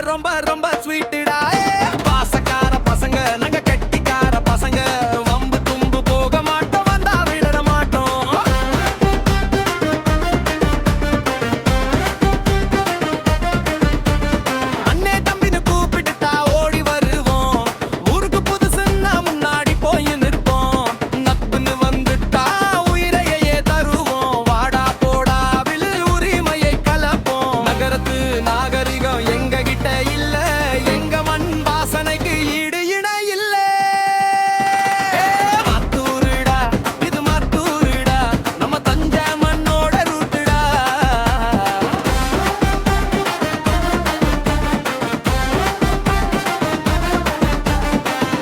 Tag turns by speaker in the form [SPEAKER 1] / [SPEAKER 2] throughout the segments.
[SPEAKER 1] ரொம்ப ரொம்ப ஸ்வீட்டுடா. பாசக்கார பசங்க நாங்க கெட்டிக்கார பசங்க, வம்பு தும்பு போக மாட்டோம், வந்தா விடற மாட்டோம். அண்ணே தம்பின்னு கூப்பிட்டுட்டா ஓடி வருவோம், ஊருக்கு புதுசுன்னா முன்னாடி போய் நிற்போம். நப்புன்னு வந்துட்டா உயிரையே தருவோம், வாடா போடா விழு உரிமையை கலப்போம். நகரத்து நாகரிகம் எங்க கிட்ட இல்ல, எங்க மண் வாசனைக்கு ஈடு இணை இல்ல. மாத்தூருடா இது மாத்தூருடா, நம்ம தஞ்சை மண்ணோட ரூட்டுடா.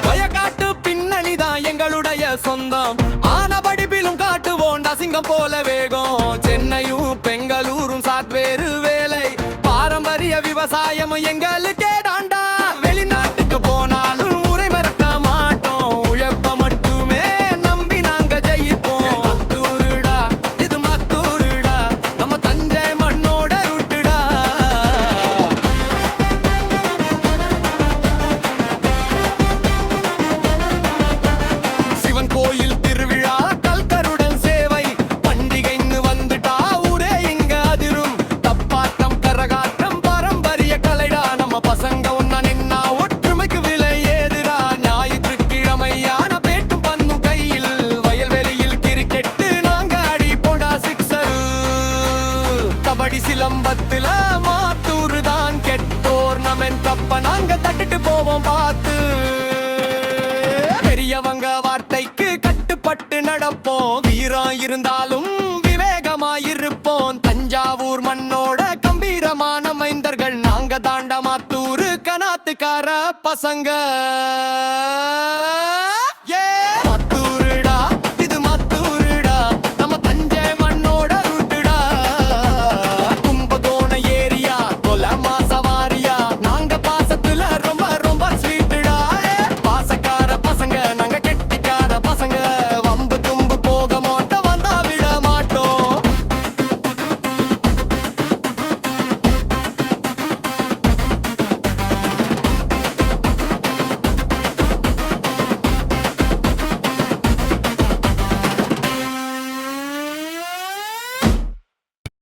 [SPEAKER 1] வயக்காட்டு பின்னணிதான் எங்களுடைய சொந்தம், ஆனபடிப்பிலும் காட்டுவோம் சிங்கம் போல வேகம். சென்னையும் பெங்களூரும் சாத்வேறு வேலை, பாரம்பரிய விவசாயம் எங்களுக்கே தாண்டா. வெளிநாட்டுக்கு போனாலும் முறை மறக்க மாட்டோம், உழைப்ப மட்டுமே நம்பி நாங்க ஜெயிப்போம். மத்தூருடா இது மத்தூருடா, நம்ம தஞ்சை மண்ணோட ரூட்டுடா. சிவன் கோயில் திருவிழா, கல்கருடன் சேவை, பண்டிகைன்னு வந்துட்டா ஊரே இங்க அதிரும். தப்பாட்டம் கரகாட்டம் பாரம்பரிய கலைடா, நம்ம பசங்க ஒன்னா நின்னா ஒற்றுமைக்கு விலை ஏதுடா. ஞாயிற்றுக்கிழமையான பேட்டும் பந்தும் கையில், வயல்வெளியில் கிரிக்கெட்டு நாங்க அடி போடா சிக்ஸரு. கபடி சிலம்பத்துல மாத்தூரு தான் கெட்டோர்னமெண்ட், அப்ப நாங்க தட்டிட்டு போவோம் பார்த்து. பெரியவங்க வார்த்தைக்கு கட்டுப்பட்டு நடப்போம், வீரம் இருந்தாலும் விவேகமாயிருப்போம். தஞ்சாவூர் மண்ணோட கம்பீரமான மைந்தர்கள் நாங்க தாண்ட மாத்தூரு கனாத்துக்கார பசங்க.